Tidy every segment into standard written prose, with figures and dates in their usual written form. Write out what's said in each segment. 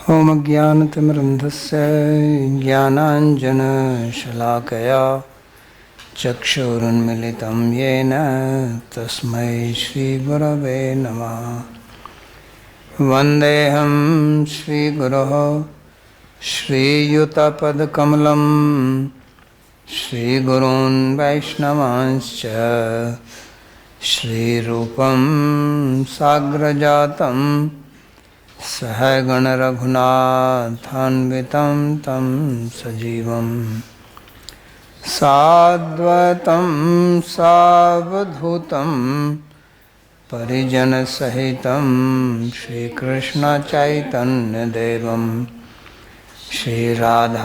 ॐ अज्ञानतिमिरन्धस्य ज्ञानाञ्जनशलाकया चक्षुरुन्मिलितं येन तस्मै श्रीगुरवे नमः। वन्देऽहं श्रीगुरोः श्रीयुतपदकमलं श्रीगुरून् वैष्णवांश्च श्रीरूपं साग्रजातं सहगण रघुनाथान्वितं तं सजीवं साद्वैतं सावधूतं परिजनसहितं श्रीकृष्णचैतन्यदेवं श्रीराधाकृष्णपादान्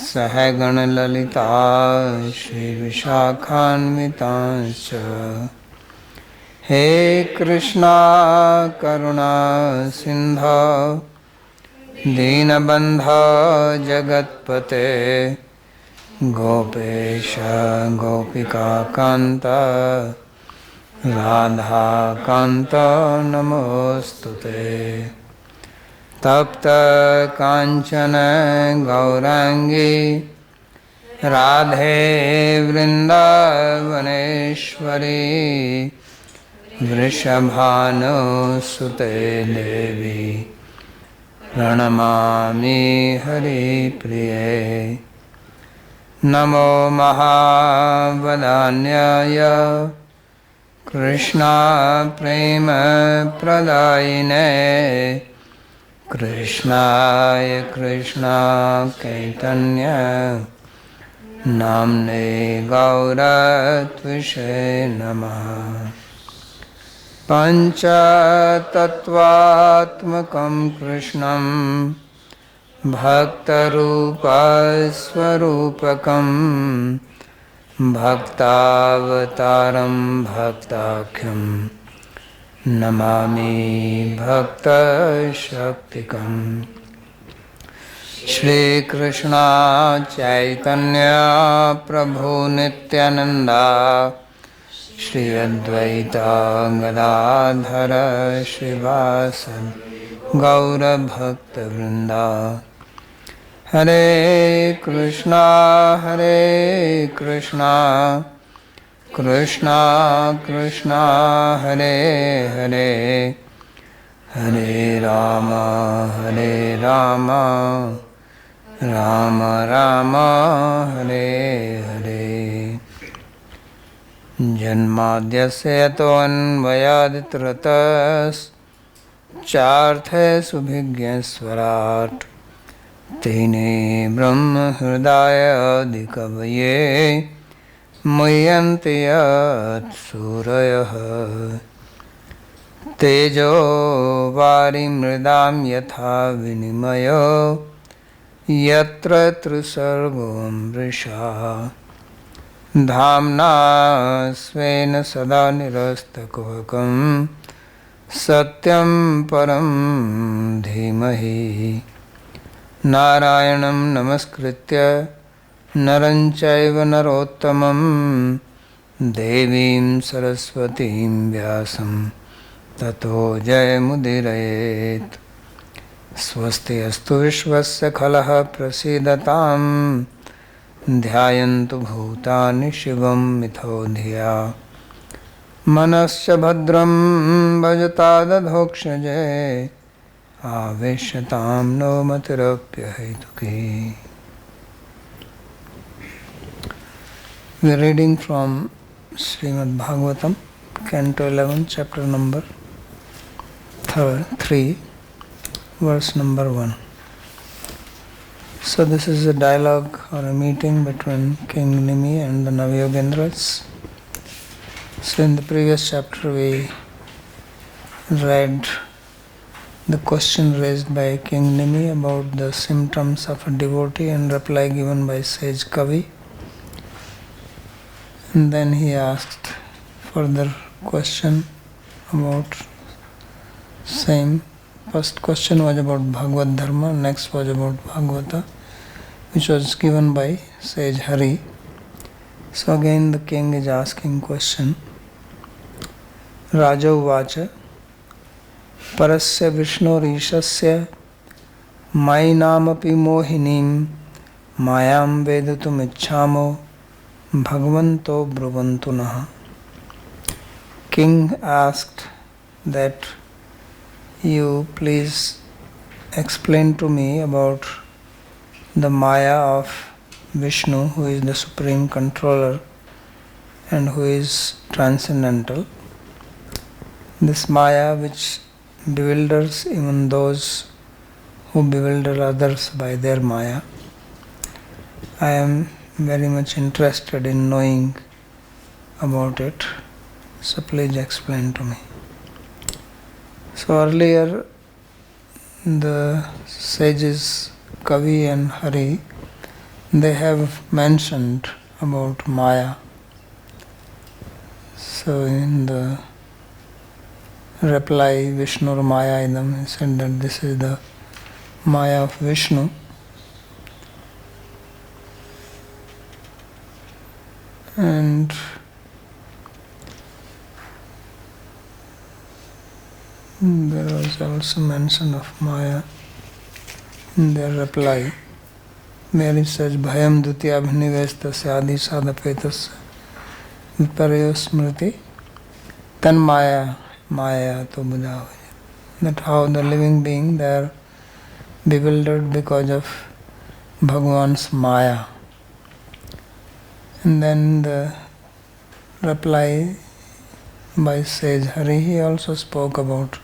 सहगण ललिता श्रीविशाखान्वितांश्च। हे कृष्णा करुणा सिंधो दीनबंधो जगत्पते गोपेश गोपिका कांत राधा कांत नमोस्तुते। तप्त कांचन गौरांगी राधे वृंदावनेश्वरी वृषभानुसुते देवी प्रणमामि हरिप्रिये। नमो महावदान्याय कृष्णा प्रेम प्रदायिने कृष्णाय कृष्णा चैतन्य नाम्ने गौरत्विषे नमः। पंचतत्वात्मकं कृष्णं भक्तरूपस्वरूपकं भक्तावतारं भक्ताख्यं नमामि भक्तशक्तिकं। श्रीकृष्ण चैतन्य प्रभु नित्यानंदा श्री अद्वैता गदाधर श्रीवासदि गौरभक्तवृंदा। हरे कृष्णा कृष्णा कृष्णा हरे हरे हरे राम राम राम हरे हरे। जन्माद्यस्य यतोऽन्वयादितरतश्चार्थेषुभिज्ञस्वराट् तेने ब्रह्महृदायादिकवये मुह्यन्ति यत्सूरयः। तेजो वारिमृदां यथा विनिमयो यत्र त्रिसर्गो मृषा धाम्ना स्वेन सदा निरस्तकुहकं सत्यं परं धीमहि। नारायणं नमस्कृत्य नरं चैव नरोत्तमं देवीं सरस्वतीं व्यासं ततो जयमुदीरयेत्। स्वस्ति अस्तु विश्वस्य खलः प्रसीदताम् ध्यायन्तु भूतानि शिवं मिथो धिया मनश्च भद्रं भजतादधोक्षजे आवेश्यतां no मतिरप्यहेतुकी। We are reading from Śrīmad-Bhāgavatam, Canto 11, chapter number 3, verse number 1. So this is a dialogue or a meeting between King Nimi and the Navayogendras. So in the previous chapter we read the question raised by King Nimi about the symptoms of a devotee and reply given by sage Kavi. And then he asked further question about same. First question was about Bhagavad Dharma, next was about Bhagavata, which was given by sage Hari. So again the king is asking question. Raja Uvacha parasya Vishnorishasya Mainamapi mohinim mayam vedatum ichhamo bhagavanto bruvantunah. King asked that you please explain to me about the Maya of Vishnu, who is the supreme controller and who is transcendental. This Maya which bewilders even those who bewilder others by their Maya. I am very much interested in knowing about it, so please explain to me. So earlier the sages Kavi and Hari, they have mentioned about Maya. So in the reply Vishnu Maya Idam, he said that this is the Maya of Vishnu. And there was also mention of Maya in their reply, where it says Bhayam Dutya Abhinivestasya Adi Sadhapetasya Viparyo Smriti Tan Maya to Buddha. That how the living being, they are bewildered because of Bhagavan's Maya. And then the reply by sage Hari, he also spoke about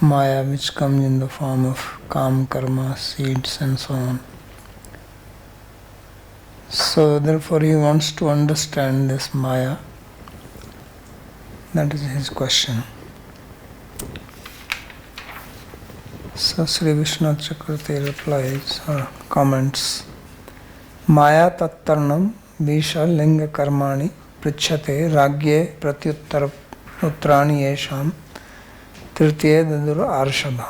Maya which comes in the form of Kam, Karma, seeds and so on. So therefore he wants to understand this Maya. That is his question. So Sri Vishnu Chakravarti replies or comments, Maya tattarnam Visha linga karmani pritchate ragye pratyuttar uttrani yesham tritye dadur arshava.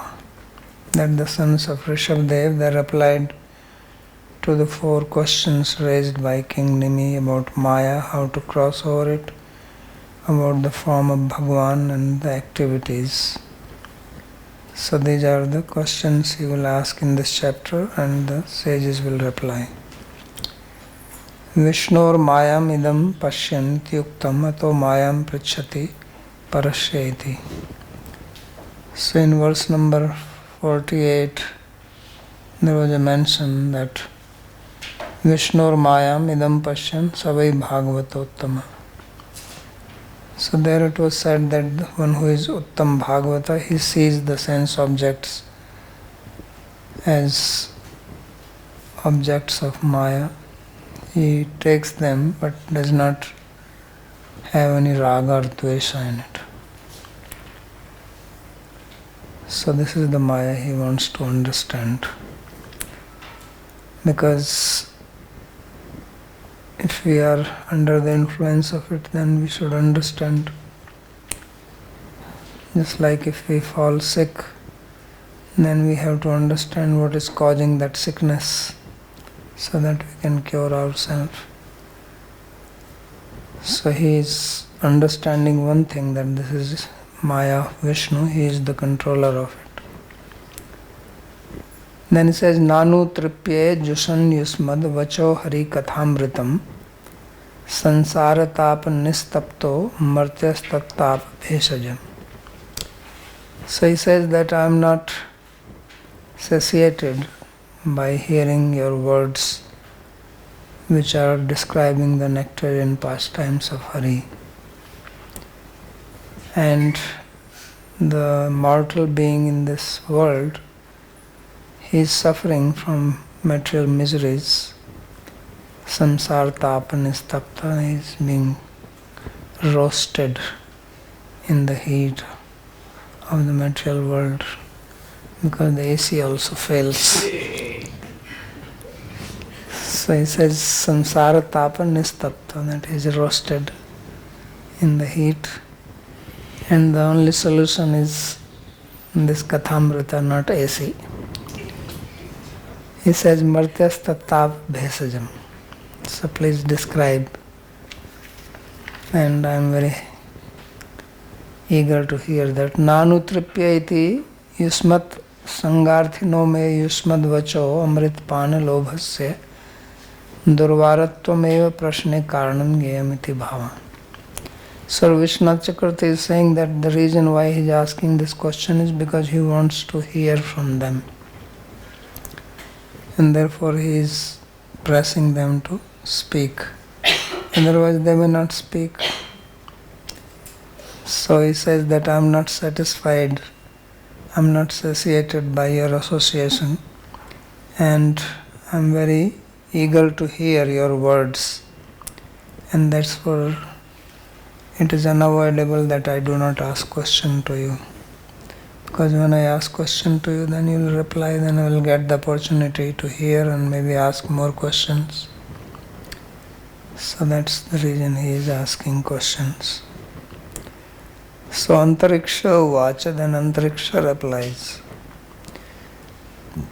That the sons of Rishabdev, they replied to the 4 questions raised by King Nimi about Maya, how to cross over it, about the form of Bhagavan and the activities. So these are the questions he will ask in this chapter and the sages will reply. Vishnor mayam idam pashyanti yuktam ato mayam pritchati parashyati. So in verse number 48 there was a mention that Vishnor mayam idam pashyan savai Bhāgavatottama. So there it was said that the one who is Uttam Bhāgavata, he sees the sense objects as objects of Maya. He takes them but does not have any raga or dvesha in it. So this is the Maya he wants to understand. Because if we are under the influence of it, then we should understand. Just like if we fall sick, then we have to understand what is causing that sickness so that we can cure ourselves. So he is understanding one thing, that this is Maya of Vishnu, he is the controller of it. Then he says, Nanu tripye jushan yusmad vacho hari kathamritam sansara tap nistapto martyas tattap bhesajam. So he says that I am not satiated by hearing your words which are describing the nectarian pastimes of Hari. And the mortal being in this world, he is suffering from material miseries. Samsara tapanistapta, he is being roasted in the heat of the material world because the AC also fails. So he says samsara tapanistapta, that he is roasted in the heat. And the only solution is this kathamrita, not AC. He says martyas tattap bhesajam. So please describe. And I am very eager to hear that. Nanutripya iti yusmat sangarthino me yusmad vacho amrit pana lobhasya durvarattvameva prashne karanam geyamiti bhava. Sir Vishwanath Chakravarti is saying that the reason why he is asking this question is because he wants to hear from them. And therefore he is pressing them to speak. Otherwise they may not speak. So he says that I am not satisfied, I am not satiated by your association, and I am very eager to hear your words. And that's for it is unavoidable that I do not ask question to you. Because when I ask question to you, then you will reply, then I will get the opportunity to hear and maybe ask more questions. So that's the reason he is asking questions. So Antariksha Uvacha, then Antariksha replies.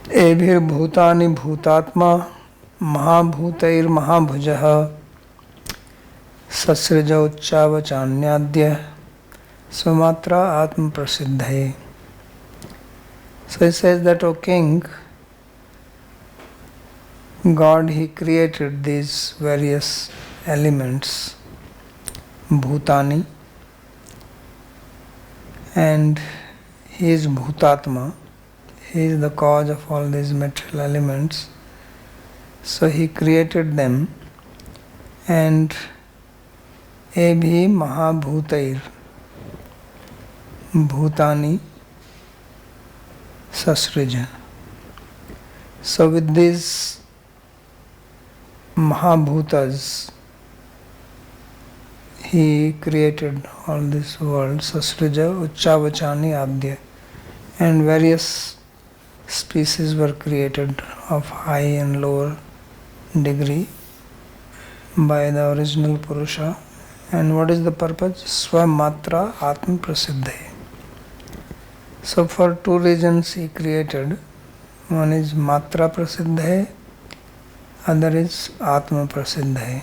Ebhir bhutani bhutatma mahabhutair mahabhujaha sasrija uchchavachanyadya svamatra atma prasiddhaye. So he says that, O king, God, he created these various elements, bhutani, and he is bhutatma, he is the cause of all these material elements. So he created them, and ebhi mahabhutair bhutani sasrija. So with these mahabhutas, he created all this world, sasrija uchchavachani adya, and various species were created of high and lower degree by the original Purusha. And what is the purpose? Swamatra Atma Prasiddhe. So for two reasons he created. One is Matra Prasiddhe, other is Atma Prasiddhe.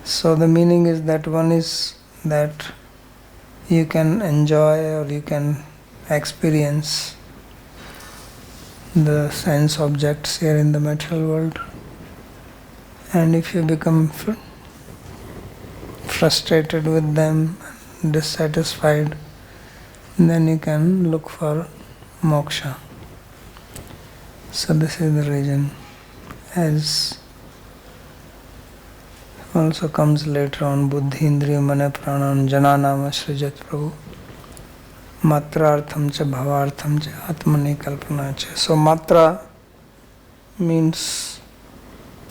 So the meaning is that one is that you can enjoy or you can experience the sense objects here in the material world, and if you become frustrated with them, dissatisfied, then you can look for moksha. So this is the reason, as also comes later on, buddhi indriya mana pranam jananam asrijat prabhu matrartham cha bhavartham cha atmani kalpana cha. So matra means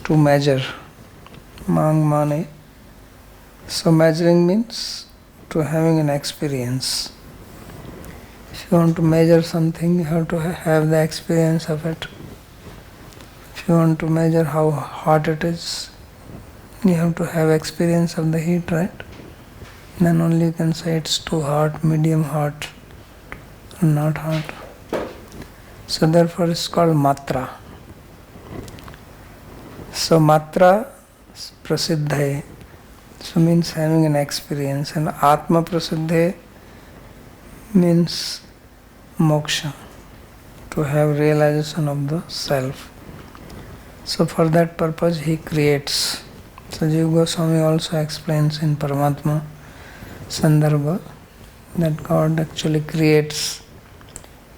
to measure, mang mane. So measuring means to having an experience. If you want to measure something, you have to have the experience of it. If you want to measure how hot it is, you have to have experience of the heat, right? Then only you can say it's too hot, medium hot, or not hot. So therefore it's called matra. So matra prasiddhe, so means having an experience, and atma prasiddhe means moksha, to have realization of the self. So for that purpose he creates. So Jiva Goswami also explains in Paramatma Sandarbha that God actually creates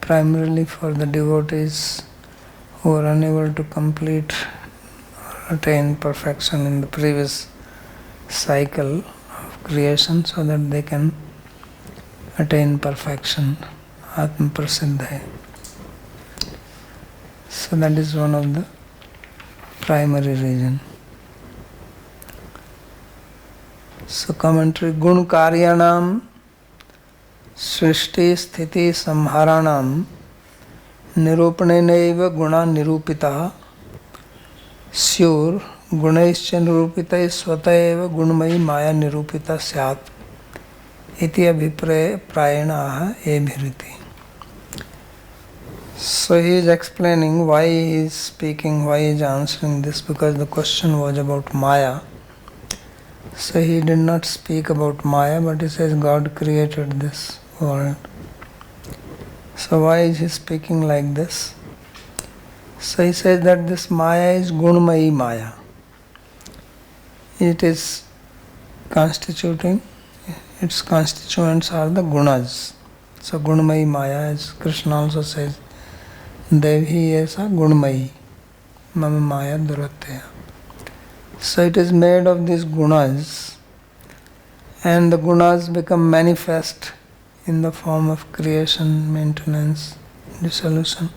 primarily for the devotees who are unable to complete or attain perfection in the previous cycle of creation, so that they can attain perfection, Atma Prasiddha. So that is one of the primary reason. So commentary, Gun Karyanam Srishti Sthiti Samharanam Nirupanenaiva Guna Nirupita Syur Gunaischa Nirupitai Swataeva Gunmai Maya Nirupita Syat Iti Abhiprayena Ebhiriti. So he is explaining why he is speaking, why he is answering this, because the question was about Maya. So he did not speak about Maya, but he says God created this world. So why is he speaking like this? So he says that this Maya is Gunmayi Maya. It is constituting, its constituents are the gunas. So Gunmayi Maya, as Krishna also says, Devi esa Gunmayi, Mama Maya Duratya. So it is made of these gunas, and the gunas become manifest in the form of creation, maintenance, dissolution.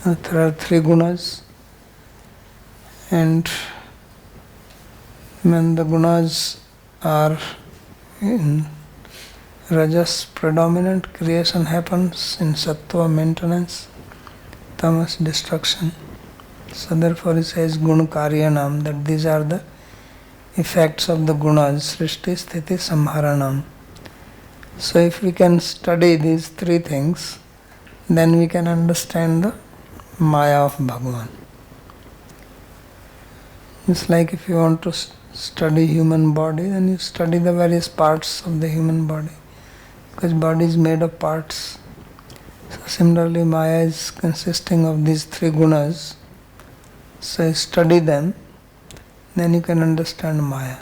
There are three gunas, and when the gunas are in Rajas predominant, creation happens; in Sattva, maintenance; Tamas, destruction. So therefore he says Gunkaryanam, that these are the effects of the gunas, Srishti, Sthiti, Samharanam. So if we can study these three things, then we can understand the Maya of Bhagavan. It's like if you want to study human body, then you study the various parts of the human body, because body is made of parts. So similarly, Maya is consisting of these three gunas. So study them, then you can understand Maya.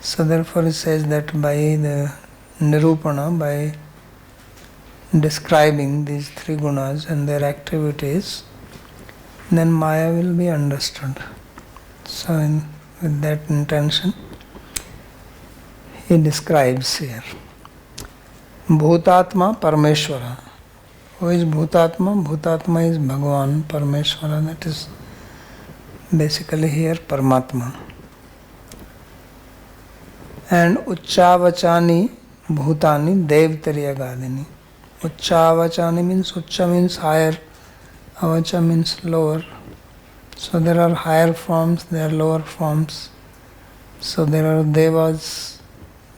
So therefore he says that by the Nirupana, by describing these three gunas and their activities, then Maya will be understood. So with that intention, he describes here. Bhutatma Parameshwara. Who is Bhutatma? Bhutatma is Bhagavan, Parameshwara, that is basically here Paramatma. And Uchchavachani Bhutani Devtaryagadini. Uchchavachani means Uchcha means higher, Avacha means lower. So there are higher forms, there are lower forms. So there are Devas,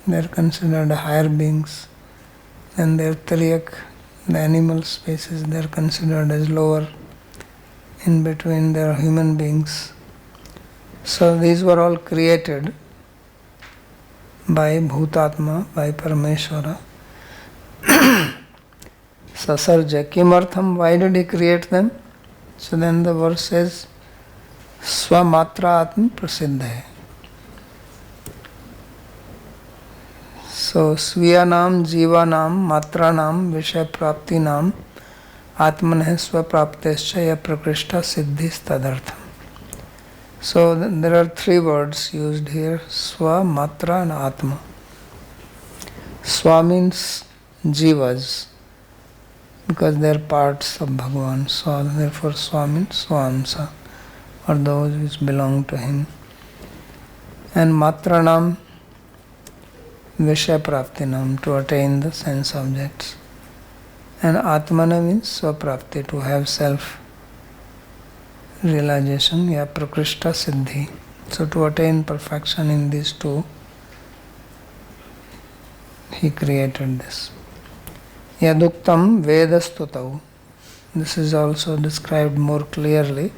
they are considered higher beings. And there are Tariyak, the animal species, they are considered as lower. In between there are human beings. So these were all created by Bhutatma, by Parameshwara. Sasarja Kimartham, why did he create them? So then the verse says, Swamatra Atma Prasiddha. So Sviyanam, Jivanam, Matranam, Vishaya Praptinam, Atmanah Swapraptescha Ya Prakrishta Siddhis Tadartham. So there are three words used here, Swa, Matra and Atma. Swa means Jivas, because they are parts of Bhagavan. So therefore Swa means Swamsa, or those which belong to him. And Matranam, Vishaya Praptinam, to attain the sense objects. And Atmana means Swaprapti, to have self realization, ya Prakrishta Siddhi. So to attain perfection in these two, he created this. Yaduktam Vedastutau. This is also described more clearly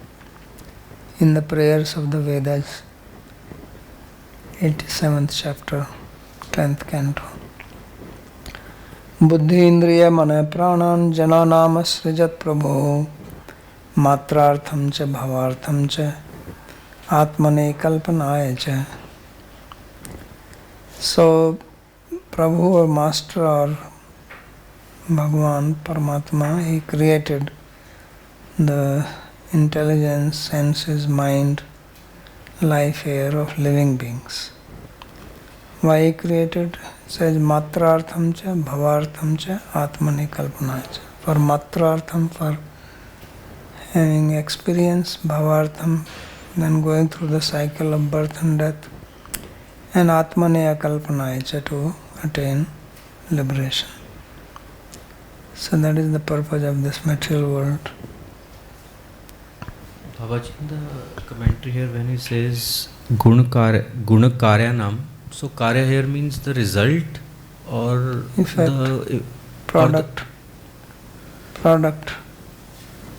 in the prayers of the Vedas, 87th chapter, 10th canto. Buddhi Indriya Mana Pranan Jananam Srijat Prabhu Matrartham Cha Bhavartham Cha Atmane Kalpanaya Cha. So Prabhu or Master or Bhagavan, Paramatma, he created the intelligence, senses, mind, life here of living beings. Why he created? It says Matrartham Cha, Bhavartham Cha, Atmani Kalpanaya Cha. For Matrartham, for having experience, Bhavartham, then going through the cycle of birth and death, and Atmaneya Kalpanaya Cha, to attain liberation. So that is the purpose of this material world. Babaji, in the commentary here, when he says Gunakaryanam, so Karya here means the result or effect, the product. Product.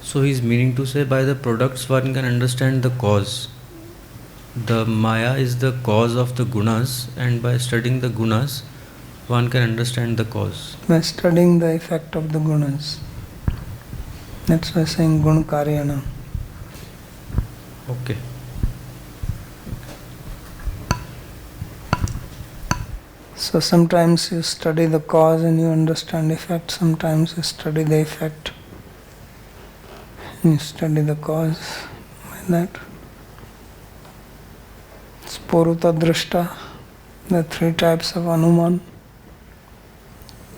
So he's meaning to say by the products one can understand the cause. the Maya is the cause of the gunas, and by studying the gunas, one can understand the cause. By studying the effect of the gunas. That's why saying gun karyana. Okay. So sometimes you study the cause and you understand effect, sometimes you study the effect and you study the cause. Like that. Sporuta drishta, the three types of anuman.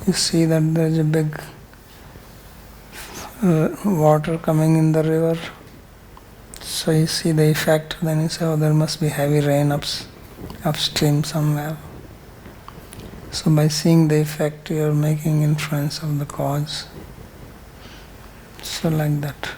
You see that there is a big water coming in the river. So you see the effect, then you say, oh, there must be heavy rain upstream somewhere. So by seeing the effect, you are making inference of the cause. So like that.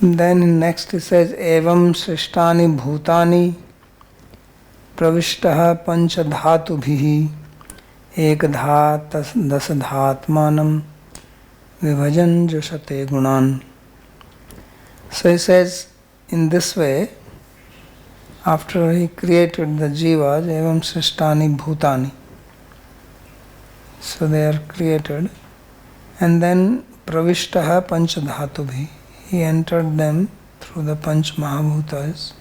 Then next it says, evam srishtani bhutani pravishtaha pancha dhatubhihi ekadha dasadhatmanam vibhajan jushate gunan. So he says, in this way, after he created the jivas, evam srishtani bhutani. So they are created, and then pravishtaha pancha dhatubhi. He entered them through the Panch Mahabhutas,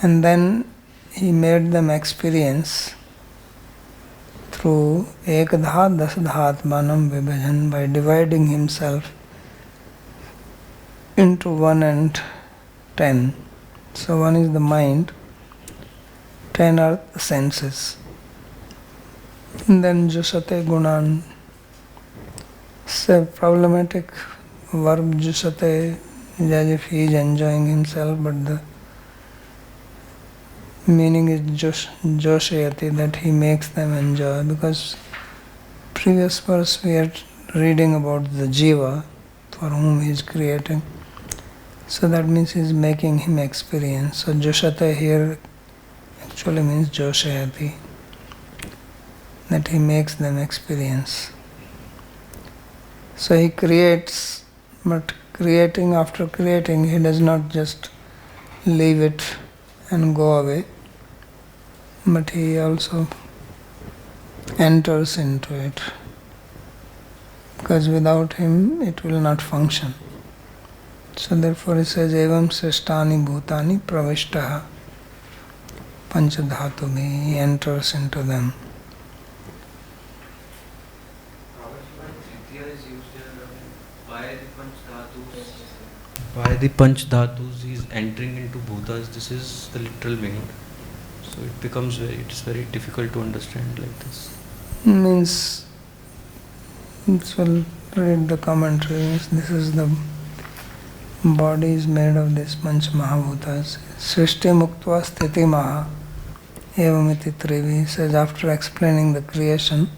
and then he made them experience through ekadha dasadhatmanam vibhajan, by dividing himself into 1 and 10. So 1 is the mind, 10 are the senses. And then jusate gunan. It's a problematic verb, jusate, is as if he is enjoying himself, but the meaning is joshayati, that he makes them enjoy, because previous verse we are reading about the jiva for whom he is creating. So that means he is making him experience. So joshate here actually means joshayati, that he makes them experience. So he creates, but after creating, he does not just leave it and go away, but he also enters into it, because without him it will not function. So therefore he says, evam srishtani bhutani pravishtaha panchadhatubhi, he enters into them. By the Panch Dhatus, he is entering into Bhutas. This is the literal meaning. So it's very difficult to understand like this. Means, we'll read the commentary. This is the body is made of this Panch Mahabhutas. Srishti Muktva Sthiti Maha Evamiti Trivi. He says, after explaining the creation,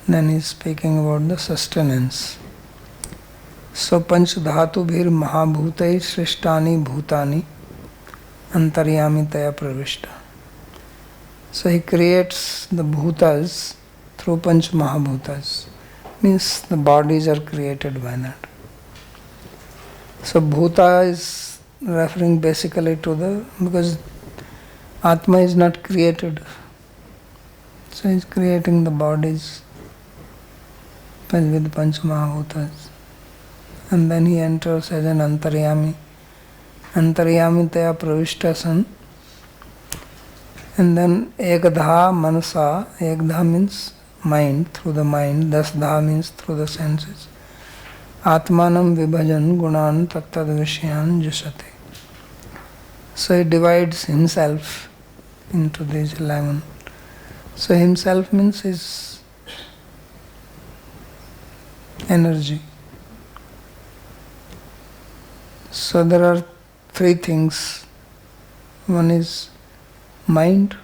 then he is speaking about the sustenance. So Panch Dhatu Bhir Mahabhutai Srishtani Bhutani Antaryami Taya Pravishta. So he creates the bhutas through Panch Mahabhutas. Means the bodies are created by that. So bhuta is referring basically to because Atma is not created. So he is creating the bodies with Panch Mahabhutas. And then he enters as an Antaryami. Antaryami Taya Pravishta San. And then Ekadha Manasa, Ekadha means mind, through the mind, Dasdha means through the senses. Atmanam Vibhajan Gunan Tattad Vishyan Jusate. So he divides himself into these 11. So himself means his energy. So there are 3 things. One is mind,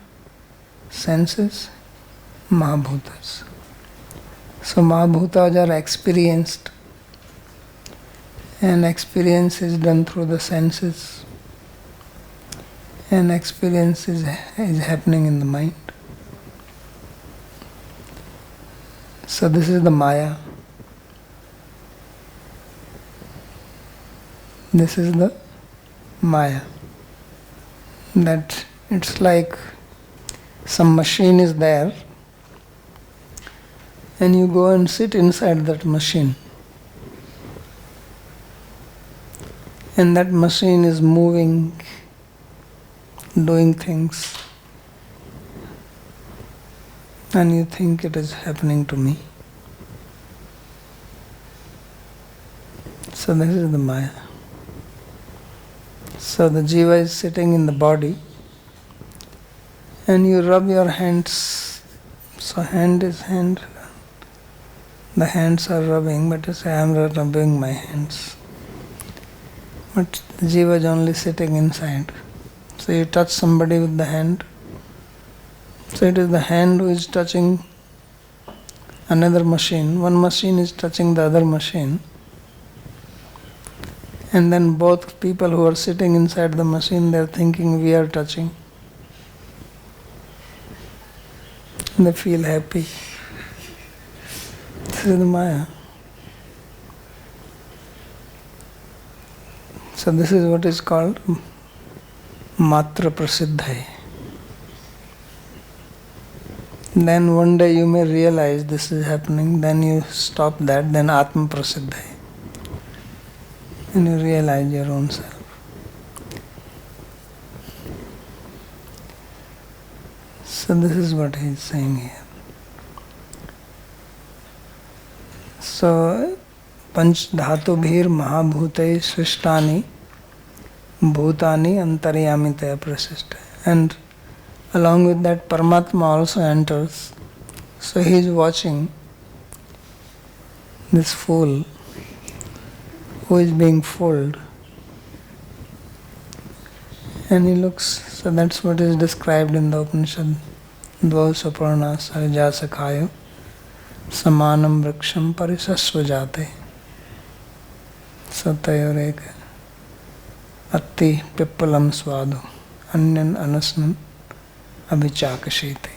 senses, Mahabhutas. So Mahabhutas are experienced, and experience is done through the senses. An experience is happening in the mind. So this is the Maya. This is the Maya. That it's like some machine is there and you go and sit inside that machine. And that machine is moving, doing things. And you think it is happening to me. So this is the Maya. So the Jiva is sitting in the body and you rub your hands. So hand is hand. The hands are rubbing, but you say, I am rubbing my hands. But the Jiva is only sitting inside. So you touch somebody with the hand. So it is the hand who is touching another machine. One machine is touching the other machine. And then both people who are sitting inside the machine, they are thinking we are touching. And they feel happy. This is the Maya. So this is what is called Matra Prasiddhai. Then one day you may realize this is happening, then you stop that, then Atma Prasiddhai. And you realize your own self. So this is what he is saying here. So, Panch Dhatubhir Mahabhutai Srishtani Bhutani Antaryamitaya Prasishta. And along with that, Paramatma also enters. So he is watching this fool who is being fooled. And he looks, so that's what is described in the Upanishad. Dvau Saparna Sarja Sakhayo Samanam Vriksham Parisasvajate Satayoreka Atti Pippalam Swadu Anyan Anasnam Abhichakashite.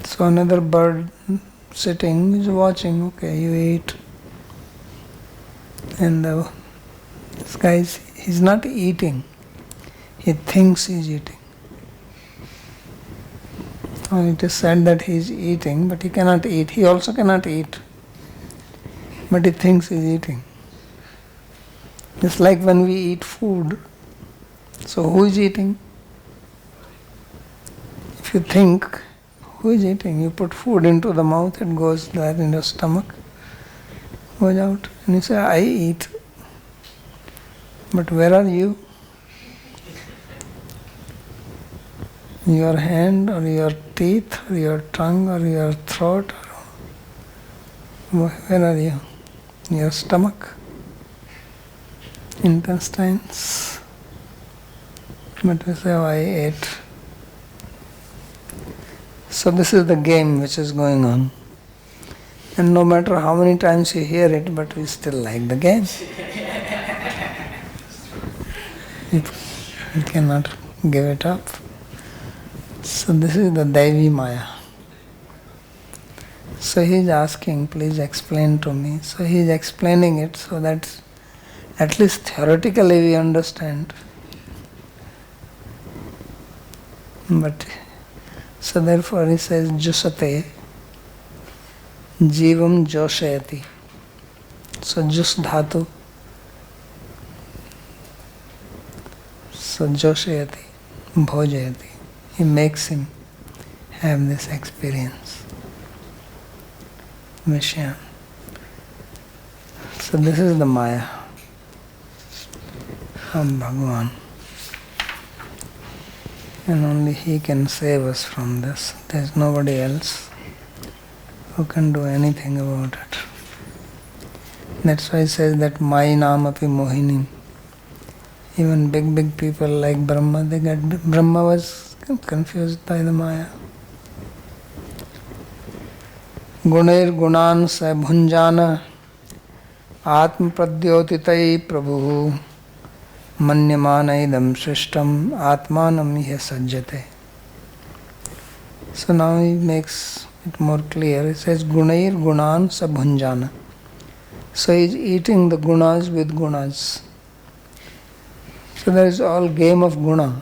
So another bird sitting is watching, okay, you eat. And this guy, he's not eating. He thinks he's eating. Or it is said that he is eating, but he cannot eat. He also cannot eat. But he thinks he's eating. It's like when we eat food. So who is eating? If you think, who is eating? You put food into the mouth, it goes there in your stomach, goes out. And you say, I eat. But where are you? Your hand or your teeth or your tongue or your throat? Where are you? Your stomach? Intestines? But we say, oh, I ate. So this is the game which is going on. And no matter how many times you hear it, but we still like the game. You cannot give it up. So this is the Daivi Maya. So he is asking, please explain to me. So he is explaining it so that at least theoretically we understand. But so therefore he says, Jusate Jivam Joshayati. So Jus Dhatu. So Joshayati, Bhojayati. He makes him have this experience. Vishyan. So this is the Maya of Bhagavan. And only he can save us from this. There is nobody else who can do anything about it. That's why he says that Mayinam api Mohinim. Even big people like Brahma, Brahma was confused by the Maya. Gunair gunan sa bhunjana atma pradyotitai prabhu Manyamana idam shrishtam atmanam iha sajjate. So now he makes it more clear. He says gunair gunan sabhunjana. So he is eating the gunas with gunas. So there is all game of guna.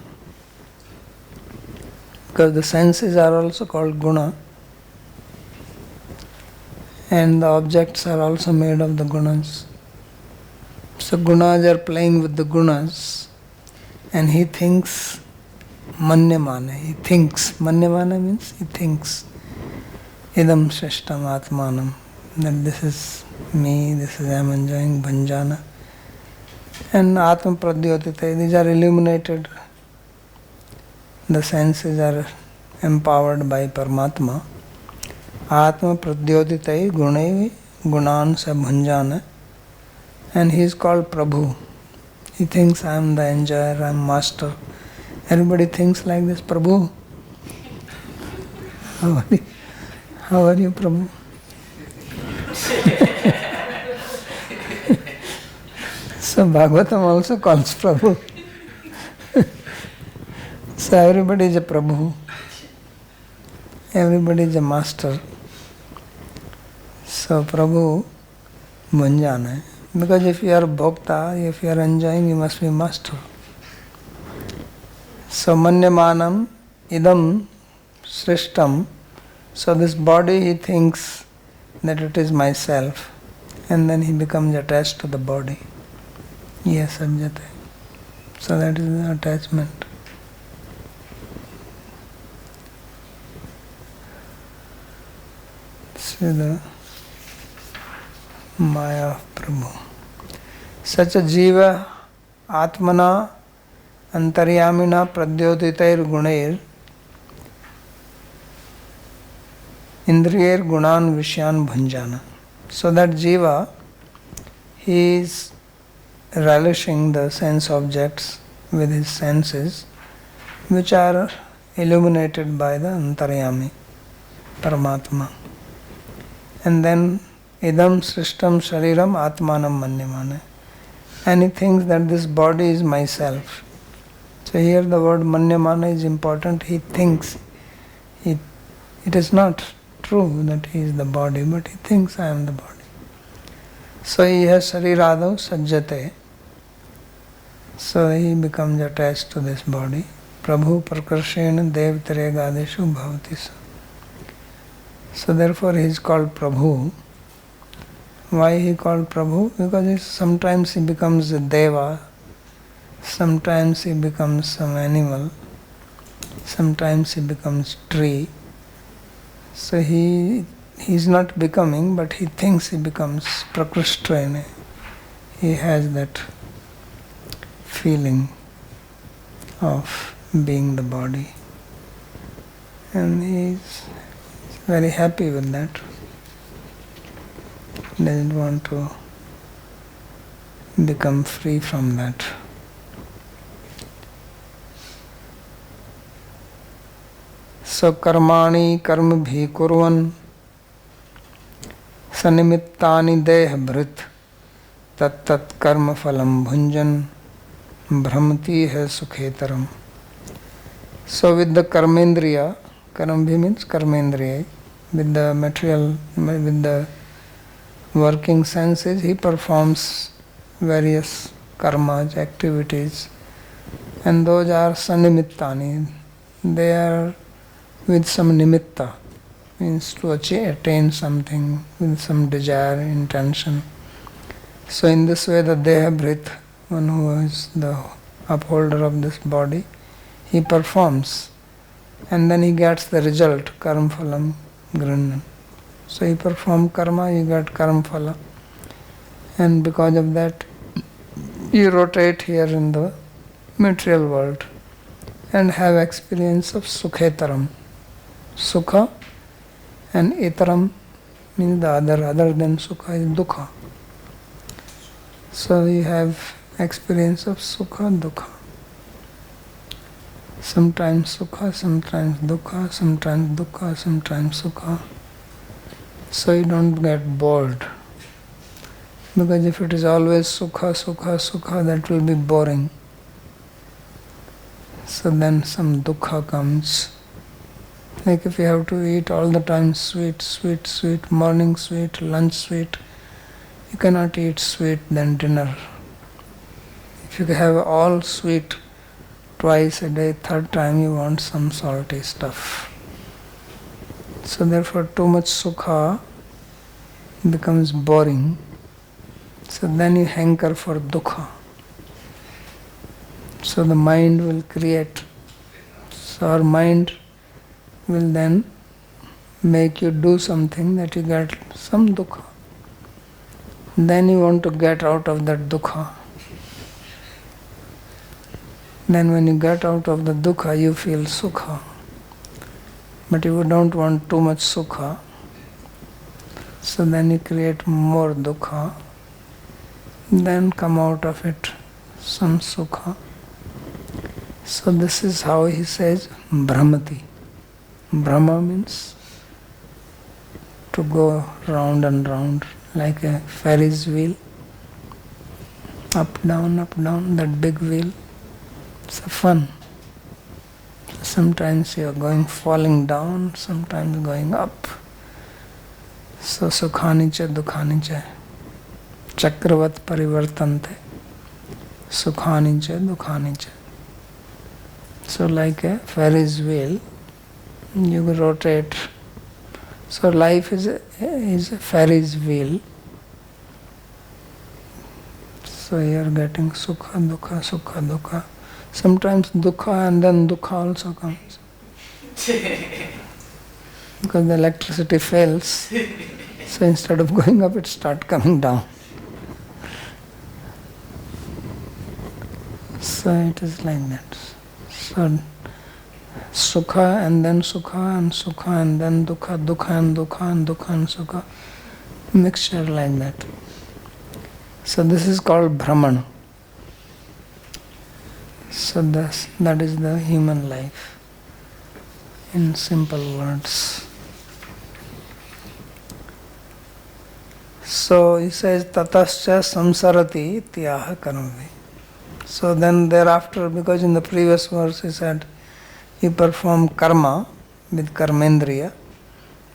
Because the senses are also called guna. And the objects are also made of the gunas. So gunas are playing with the gunas. And he thinks manyamana. He thinks. Manyamana means he thinks. Idam shrishtam atmanam. That this is me, this is I am enjoying bhanjana. And atma pradyotita. These are illuminated. The senses are empowered by Paramatma. Atma pradyoditai gunai gunan sabhanjana. And he is called Prabhu. He thinks I am the enjoyer, I am master. Everybody thinks like this, Prabhu. How are you, Prabhu? So Bhāgavatam also calls Prabhu. So everybody is a Prabhu. Everybody is a master. So Prabhu Bhanjana. Because if you are Bhokta, if you are enjoying, you must be master. So Manyamanam idam srishtam. So this body he thinks that it is myself. And then he becomes attached to the body. Yes, sajjate. So that is the attachment. See the Maya of Prabhu. Such a Jiva Atmana Antaryamina Pradyotitair Gunair Indriyair Gunan Vishyan Bhanjana. So that Jiva, he is relishing the sense objects with his senses, which are illuminated by the Antaryami, Paramatma. And then idam srishtam shariram atmanam manyamane. And he thinks that this body is myself. So here the word manyamana is important. He thinks. It is not true that he is the body, but he thinks I am the body. So he has shariradav sajjate. So he becomes attached to this body. Prabhu prakarshena devtaregadeshu bhavati. So therefore he is called Prabhu. Why he called Prabhu? Because sometimes he becomes a deva, sometimes he becomes some animal, sometimes he becomes tree. So he is not becoming, but he thinks he becomes prakrishtrene. He has that feeling of being the body. And he is very happy with that. Doesn't want to become free from that. So karmani karmabhi kurvan sanimittani deha bhrit tat tat karma phalam bhunjan brahmati hai sukhetaram. So with the karmendriya, karmabhi means karmendriya, with the material, with the working senses, he performs various karmas, activities, and those are sanimittani. They are with some nimitta, means to attain something with some desire, intention. So in this way the deha bhrit, one who is the upholder of this body, he performs and then he gets the result, karma phalam grannan. So he performed karma, he got karma phala, and because of that you rotate here in the material world and have experience of sukhetaram. Sukha and itaram means the other than sukha is dukha. So you have experience of sukha, dukha. Sometimes sukha, sometimes dukha, sometimes dukha, sometimes sukha. So you don't get bored. Because if it is always sukha, sukha, sukha, that will be boring. So then some dukkha comes. Like if you have to eat all the time sweet, sweet, sweet, morning sweet, lunch sweet, you cannot eat sweet then dinner. If you have all sweet twice a day, third time you want some salty stuff. So therefore too much sukha becomes boring. So then you hanker for dukkha. So the mind will create. So our mind will then make you do something that you get some dukkha. Then you want to get out of that dukkha. Then when you get out of the dukkha, you feel sukha. But you don't want too much sukha. So then you create more dukkha. Then come out of it some sukha. So this is how he says Brahmati. Brahma means to go round and round like a Ferris wheel. Up, down, that big wheel. It's a fun. Sometimes you are going falling down, sometimes going up. So sukhani cha dukhani cha chakravat parivartante. Sukhani cha dukhani cha. So like a Ferris wheel, you rotate. So life is a Ferris wheel. So you are getting sukha, dukkha, sukha, dukkha. Sometimes dukkha and then dukkha also comes. Because the electricity fails. So instead of going up, it starts coming down. So it is like that. So sukha and then sukha and then dukkha, dukkha and dukkha and dukkha and sukha. Mixture like that. So this is called Brahmana. So that is the human life in simple words. So he says tatascha samsarati tyaha karmavi. So then thereafter, because in the previous verse he said you perform karma with karmendriya,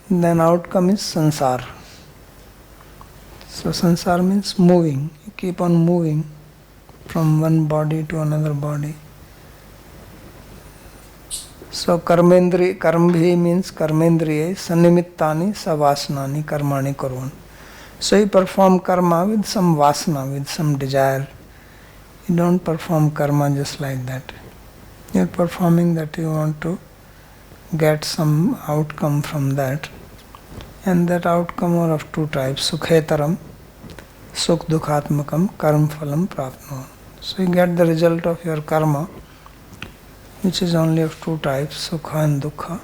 then outcome is sansar. So sansar means moving. You keep on moving from one body to another body. So karmendri, karmbhi means karmendriye, sanimittani savasnani karmani kurvan. So you perform karma with some vasana, with some desire. You don't perform karma just like that. You are performing that you want to get some outcome from that. And that outcome are of two types, sukhetaram, sukh dukhatmakam, karm phalam prapno. So you get the result of your karma, which is only of two types, sukha and dukkha.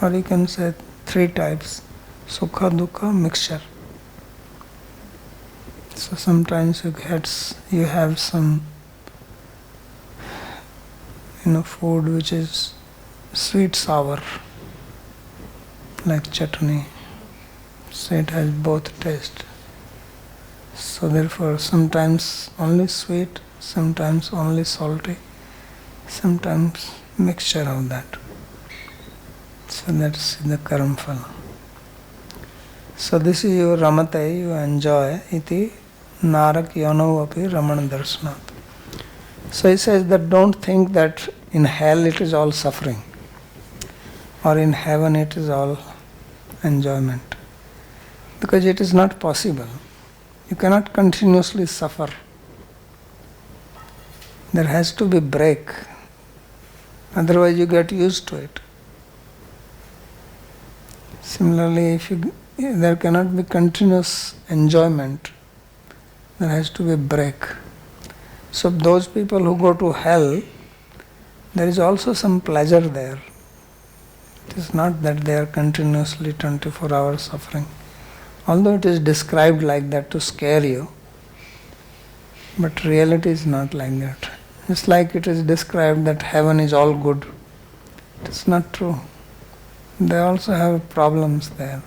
Or you can say three types, sukha, dukkha, mixture. So sometimes you have some food which is sweet sour, like chutney. So it has both taste. So therefore sometimes only sweet, sometimes only salty, sometimes mixture of that. So that's the karma phala. So this is your ramate, you enjoy, iti narak yano api ramana darshanat. So he says that don't think that in hell it is all suffering or in heaven it is all enjoyment. Because it is not possible. You cannot continuously suffer. There has to be break. Otherwise you get used to it. Similarly, there cannot be continuous enjoyment. There has to be break. So those people who go to hell, there is also some pleasure there. It is not that they are continuously 24 hours suffering. Although it is described like that to scare you, but reality is not like that. It's like it is described that heaven is all good. It is not true. They also have problems there.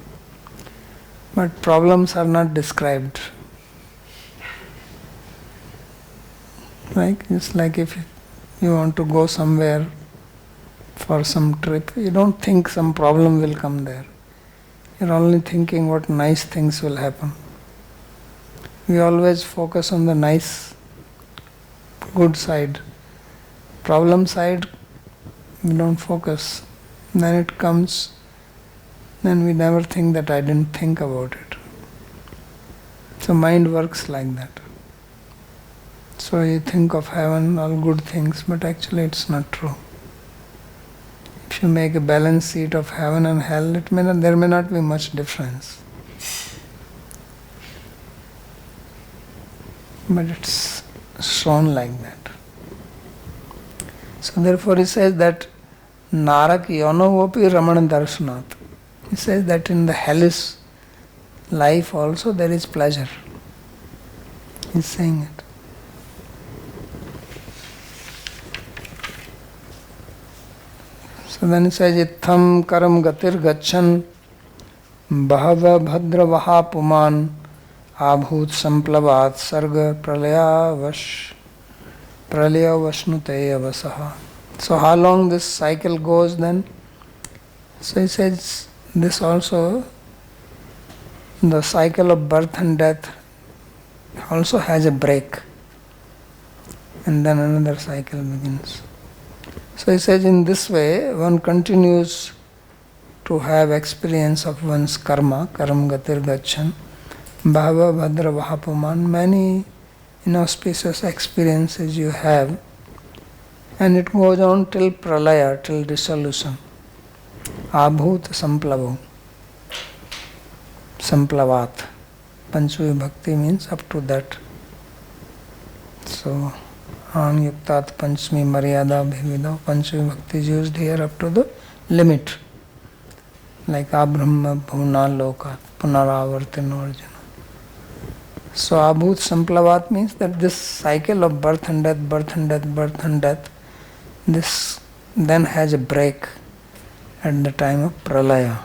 But problems are not described. Right? It's like if You want to go somewhere for some trip, you don't think some problem will come there. You're only thinking what nice things will happen. We always focus on the nice, good side. Problem side, we don't focus. Then it comes, then we never think that I didn't think about it. So mind works like that. So you think of heaven, all good things, but actually it's not true. If you make a balance sheet of heaven and hell, there may not be much difference. But it's shown like that. So therefore he says that Narak yonovopi Ramana darshanat. He says that in the hellish life also there is pleasure. He's saying it. So then he says, Itham karam gatir gachan bahava bhadra vaha puman abhut samplavat sarga pralaya vashnute avasaha. So how long this cycle goes then? So he says, this also, the cycle of birth and death also has a break. And then another cycle begins. So he says, in this way, one continues to have experience of one's karma, karam gatir gachan, bhava bhadra vahapuman, many inauspicious experiences you have, and it goes on till pralaya, till dissolution. Abhut samplavo, samplavat. Panchvi bhakti means up to that. So, an yuktat panchmi maryada bhivido, Panchvi bhakti is used here up to the limit. Like abrahma bhuna lokat, punaravartino arjuna. So, abhut samplavat means that this cycle of birth and death, birth and death, birth and death, this then has a break at the time of pralaya.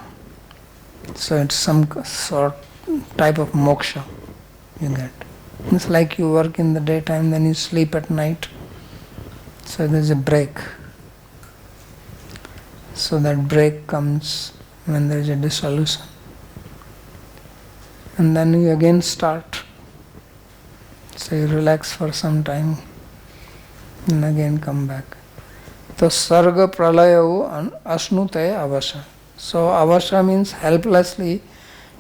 So it's some sort type of moksha you get. It's like you work in the daytime, then you sleep at night. So there's a break. So that break comes when there is a dissolution. And then you again start. So you relax for some time and again come back. So sarga pralayavu ashnute avasha. So avasha means helplessly,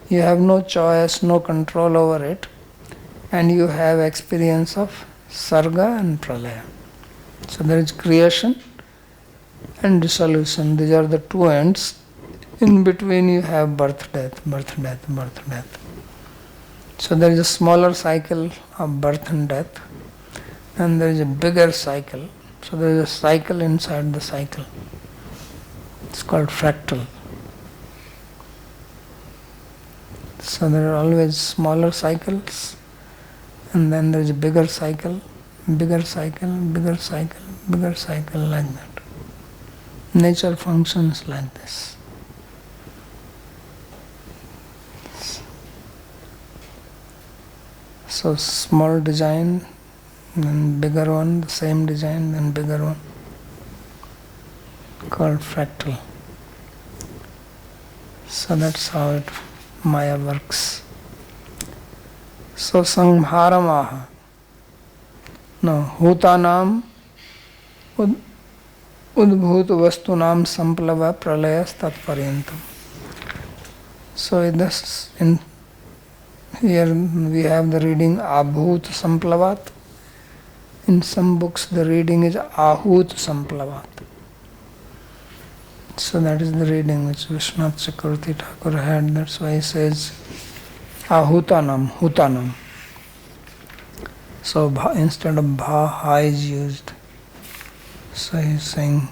you have no choice, no control over it, and you have experience of sarga and pralaya. So there is creation and dissolution. These are the two ends. In between you have birth, death, birth, death, birth, death. So there is a smaller cycle of birth and death, and there is a bigger cycle. So there is a cycle inside the cycle. It's called fractal. So there are always smaller cycles, and then there is a bigger cycle, bigger cycle, bigger cycle, bigger cycle, like that. Nature functions like this. So small design, then bigger one, the same design, then bigger one, called fractal. So that's how Maya works. So samharamaha. No, hutanam udbhut vastunam samplava pralayas tatparyantam. So in here we have the reading abhut samplavat. In some books the reading is ahut samplavat. So that is the reading which Vishwanath Chakravarti Thakur had. That's why he says ahutanam, hutanam. So instead of bha, ha is used. So he is saying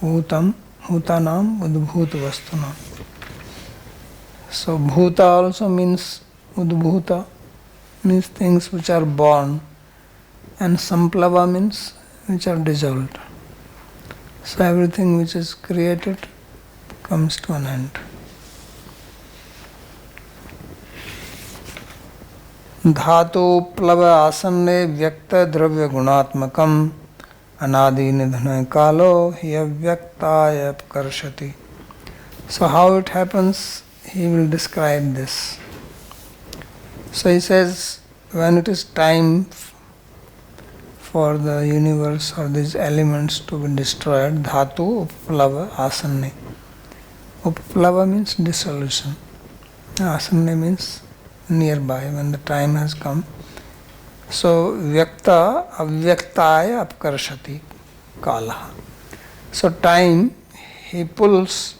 hutanam udbhut vastunam. So bhuta also means udbhuta, means things which are born, and samplava means which are dissolved. So everything which is created comes to an end. Dhatu plava asanne vyakta dravya gunatmakam anadi nidhana kalo hi avyaktaya apkarshati. So how it happens, he will describe this. So he says, when it is time for the universe or these elements to be destroyed, dhatu uplava asanne. Uplava means dissolution. Asanne means nearby, when the time has come. So vyakta avyaktaya apkarshati kalaha. So time, he pulls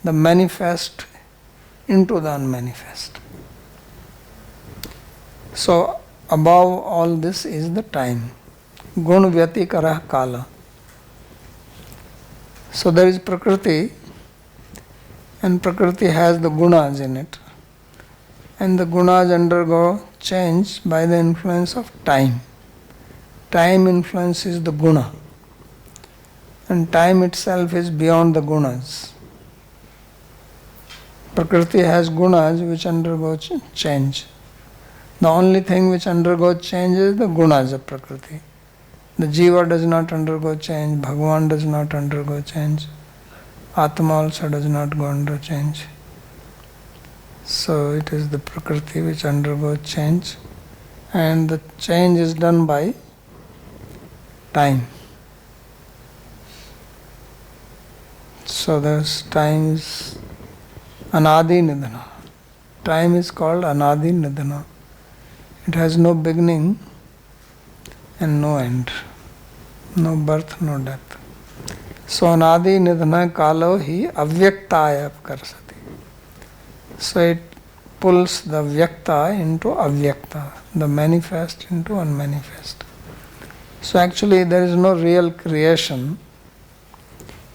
the manifest into the unmanifest. So above all this is the time. Gun vyatikara kala. So there is Prakriti, and Prakriti has the gunas in it. And the gunas undergo change by the influence of time. Time influences the guna. And time itself is beyond the gunas. Prakriti has gunas which undergo change. The only thing which undergoes change is the gunas of Prakriti. The Jiva does not undergo change, Bhagavan does not undergo change, Atma also does not go under change. So it is the Prakriti which undergoes change, and the change is done by time. So this time is anadi nidhana. Time is called anadi nidhana. It has no beginning and no end, no birth, no death. So anadi nidhana kalo hi avyaktaya apkarsati. So it pulls the vyakta into avyakta, the manifest into unmanifest. So actually there is no real creation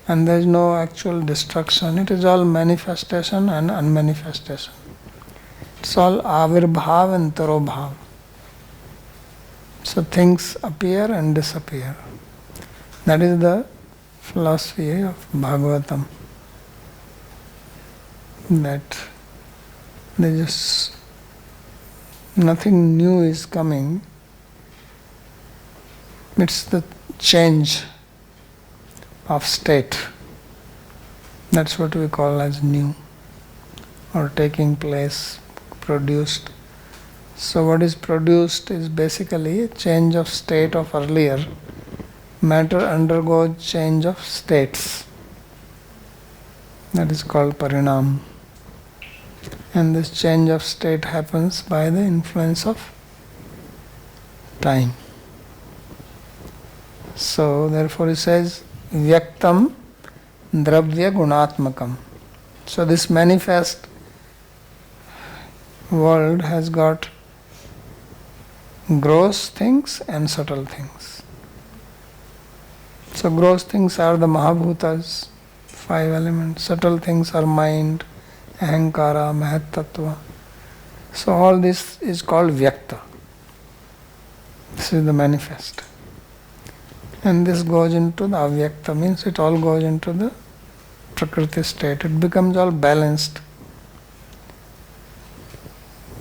and there is no actual destruction. It is all manifestation and unmanifestation. It's all avirbhav and tarobhav. So things appear and disappear. That is the philosophy of Bhāgavatam. That there is nothing new is coming. It's the change of state. That's what we call as new, or taking place, produced. So what is produced is basically a change of state of earlier. Matter undergoes change of states. That is called parinam. And this change of state happens by the influence of time. So therefore he says, vyaktam dravya gunatmakam. So this manifest world has got gross things and subtle things. So gross things are the Mahabhutas, 5 elements. Subtle things are mind, ahankara, mahat tattva. So all this is called vyakta. This is the manifest. And this goes into the avyakta, means it all goes into the Prakriti state. It becomes all balanced.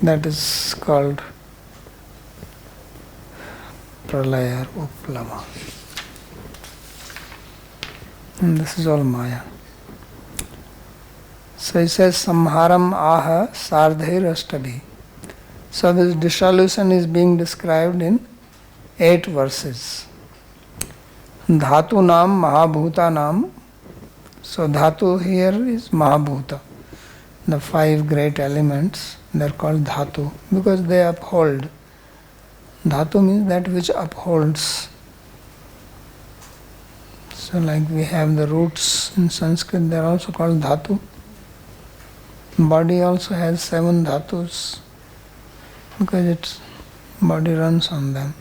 That is called pralaya or uplava. And this is all Maya. So he says, samharam aha sardhair ashtabhi. So this dissolution is being described in 8 verses. Dhatu nam mahabhuta nam. So dhatu here is mahabhuta. The 5 great elements, they are called dhatu because they uphold. Dhatu means that which upholds. So like we have the roots in Sanskrit, they are also called dhatu. Body also has 7 dhatus because its body runs on them.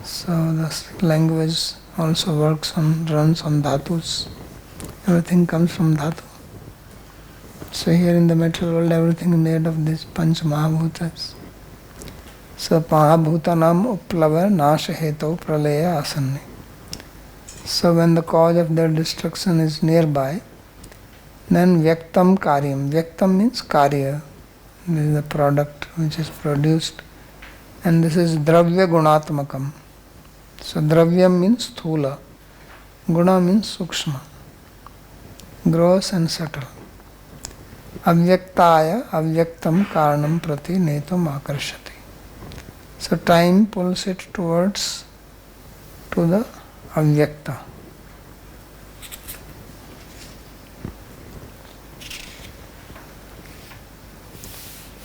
So the language also runs on dhatus. Everything comes from dhatu. So here in the material world, everything is made of these Panch Mahabhutas. So Mahabhutanam uplava nasha hetu pralaya asanne. So when the cause of their destruction is nearby, then vyaktam karyam. Vyaktam means karya. This is the product which is produced. And this is dravya gunatmakam. So Dravyam means Sthula, Guna means Sukshma, gross and subtle. Avyaktaya avyaktam karanam prati netam akarshati. So time pulls it towards to the avyakta.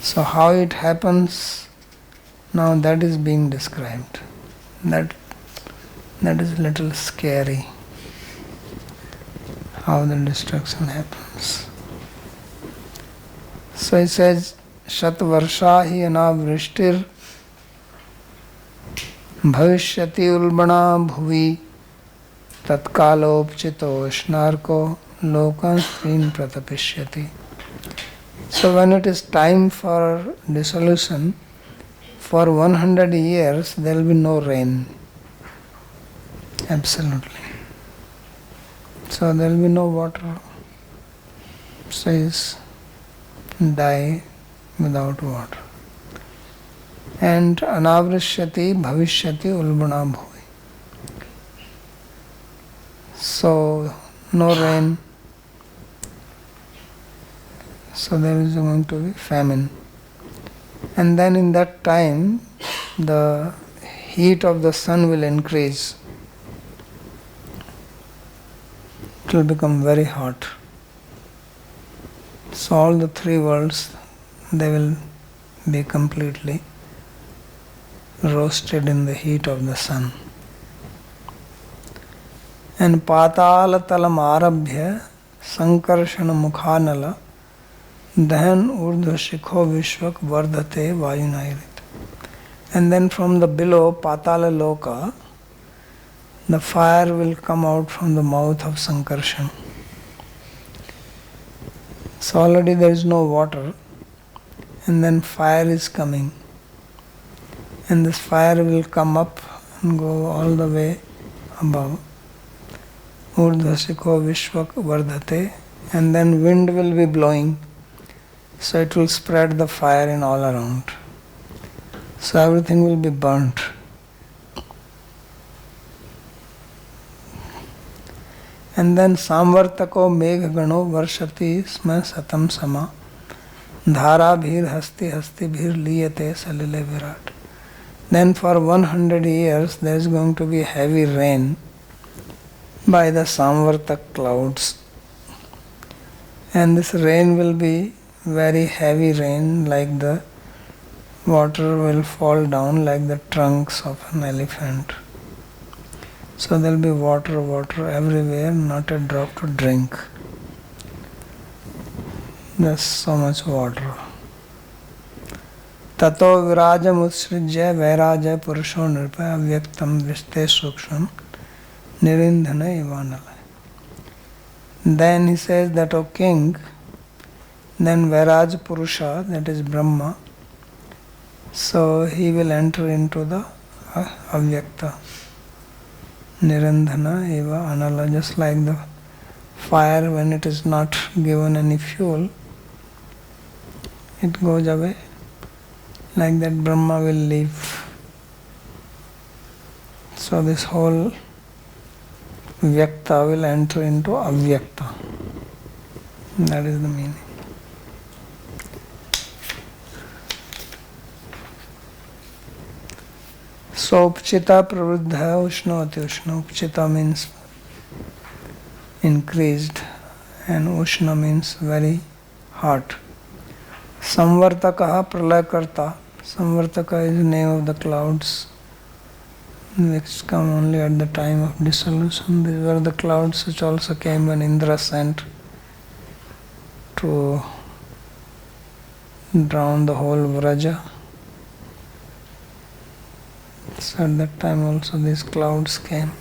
So how it happens, now that is being described. That is a little scary, how the destruction happens. So it says, Shat Varsha hi anavrishtir bhavishyati ulbana bhuvi tatkalopchito shnarko lokan srin pratapishyati. So when it is time for dissolution, for 100 years there will be no rain. Absolutely. So there will be no water. Says, die without water. And anavrishyati bhavishyati ulbana bhuvi. So no rain. So there is going to be famine. And then in that time, the heat of the sun will increase. It will become very hot. So all the three worlds, they will be completely roasted in the heat of the sun. And patala talam arabhya sankarshana mukhanala dahan urdhva shikho vishwak vardhate vayunairit. And then from the below patala loka, the fire will come out from the mouth of Sankarshan. So already there is no water, and then fire is coming. And this fire will come up and go all the way above. Urdhva shikho vishwak vardhate. And then wind will be blowing. So it will spread the fire in all around. So everything will be burnt. And then samvartako meghgano varshati sma satam sama dhara bhir hasti hasti bhir liyate salile virat. Then for 100 years there is going to be heavy rain by the samvartak clouds. And this rain will be very heavy rain, like the water will fall down like the trunks of an elephant. So there will be water everywhere, not a drop to drink. There's so much water. Tato virajam utsrijya vairaja purusho nirpa avyaktam viste suksham nirindhana ivanala. Then he says that, O king, then Vairaj Purusha, that is Brahma, so he will enter into the Avyakta. Nirandhana eva anala, just like the fire when it is not given any fuel, it goes away. Like that Brahma will leave. So this whole Vyakta will enter into Avyakta. That is the meaning. So Upchita Pravruddha Ushnavati Ushna. Upchita means increased and Ushna means very hot. Samvartakaha Pralayakarta. Samvartaka is the name of the clouds which come only at the time of dissolution. These were the clouds which also came when Indra sent to drown the whole Vraja. So at that time also these clouds came.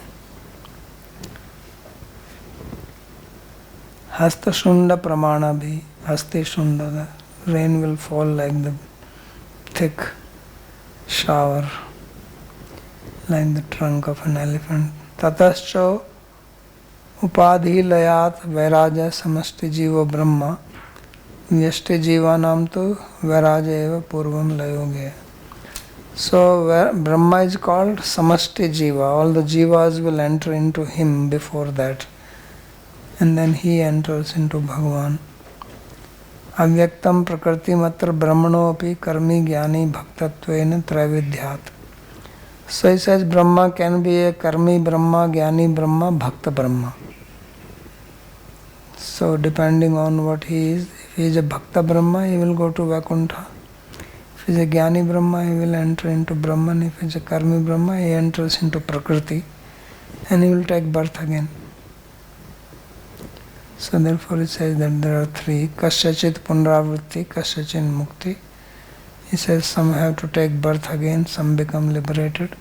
Hasta Shunda Pramana bhi. Hasti Shunda, the rain will fall like the thick shower, like the trunk of an elephant. Tatascha upadhi layat vairaja samasti jiva brahma vyashti jivanam tu vairaja eva purvam layoge. So where Brahma is called Samashti Jiva, all the Jivas will enter into him before that, and then he enters into Bhagavan. Avyaktam prakriti matra brahmano api karmi jnani bhaktatvena traividhyat. So he says Brahma can be a karmi Brahma, jnani Brahma, bhakta Brahma. So depending on what he is, if he is a bhakta Brahma, he will go to Vaikuntha. If he is a jnani Brahma, he will enter into Brahman. If he is a karmi Brahma, he enters into Prakriti and he will take birth again. So therefore it says that there are three, kasyachit punravritti, kasyachit mukti. He says some have to take birth again, some become liberated.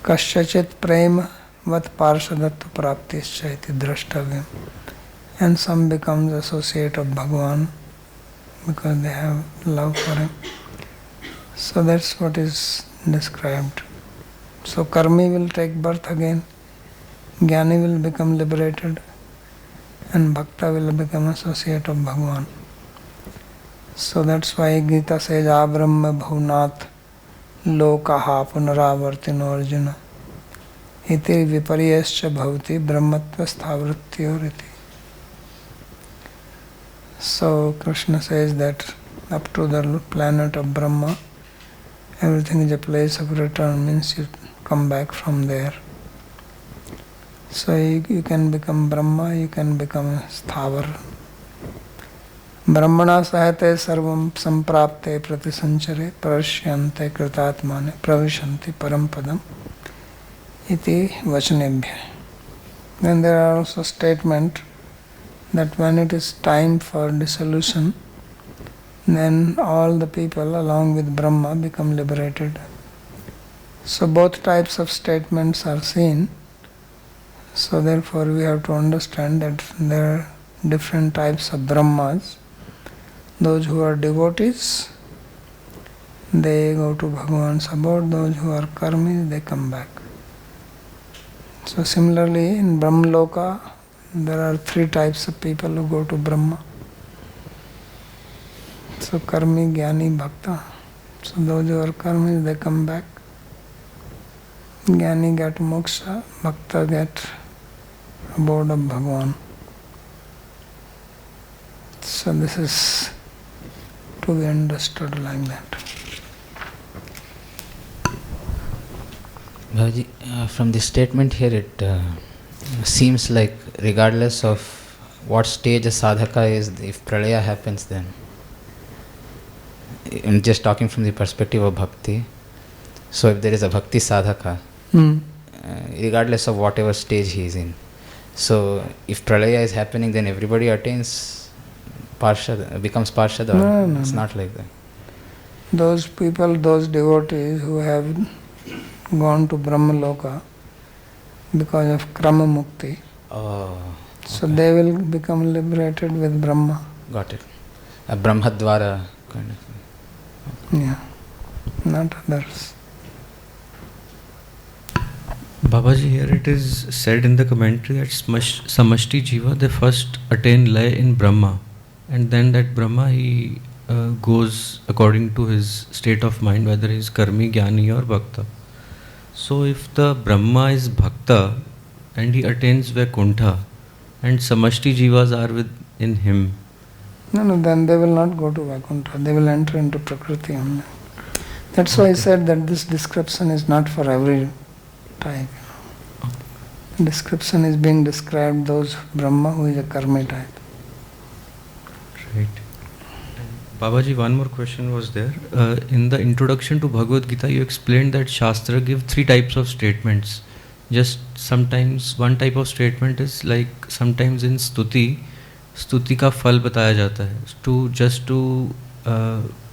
Kasyachit prema vat parshadattva praptischa iti drashtavyam. And some becomes associate of Bhagavan because they have love for him. So that's what is described. So karmi will take birth again, jnani will become liberated, and bhakta will become associate of Bhagavan. So that's why Gita says abrahma bhunat lokaha punaravartino arjuna iti viparyascha bhavati brahmatva sthavrityoriti. So Krishna says that up to the planet of Brahma, everything is a place of return, means you come back from there. So you can become Brahma, you can become a sthavar. Brahmana sahate sarvam samprapte pratisanchare prashyante kritatmane pravishanti parampadam iti vachanebhya. Then there are also statements that when it is time for dissolution, then all the people along with Brahma become liberated. So both types of statements are seen. So therefore we have to understand that there are different types of Brahmas. Those who are devotees, they go to Bhagavan's abode. Those who are karmis, they come back. So similarly in Brahmaloka, there are three types of people who go to Brahma. So karmi, jnani, bhakta. So those who are karmis, they come back. Jnani get moksha, bhakta get abode of Bhagavan. So this is to be understood like that. Babaji, from this statement here, it seems like regardless of what stage a sadhaka is, if pralaya happens, then I'm just talking from the perspective of bhakti. So if there is a bhakti sadhaka, regardless of whatever stage he is in, so if pralaya is happening, then everybody attains parshad, becomes parshad, or No, it's not like that. Those people, those devotees who have gone to Brahmaloka because of Krama Mukti, so they will become liberated with Brahma. Got it. A Brahmadvara kind of thing. Yeah, not others. Babaji, here it is said in the commentary that Samashti Jiva, they first attain lay in Brahma, and then that Brahma he goes according to his state of mind, whether he is karmi, jnani or bhakta. So if the Brahma is bhakta and he attains Vaikuntha and Samashti Jivas are within him. No, then they will not go to Vaikuntha, they will enter into Prakriti only. That's why I said that this description is not for every type. Description is being described those Brahma who is a karmi type. Right. Babaji, one more question was there. In the introduction to Bhagavad Gita, you explained that Shastra give three types of statements. Just sometimes one type of statement is like sometimes in Stuti का फल बताया जाता है just to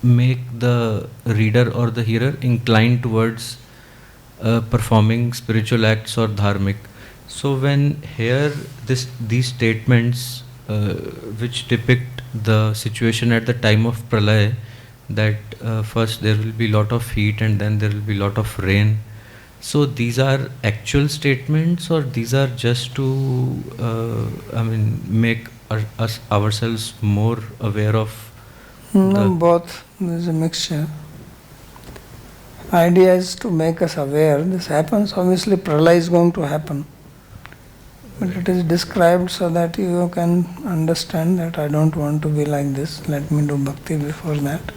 make the reader or the hearer inclined towards performing spiritual acts or dharmic. So when here these statements which depict the situation at the time of pralaya, that first there will be lot of heat and then there will be lot of rain. So these are actual statements, or these are just to make us ourselves more aware of No, both. There is a mixture. idea is to make us aware. This happens, obviously pralaya is going to happen. But it is described so that you can understand that I don't want to be like this. Let me do bhakti before that.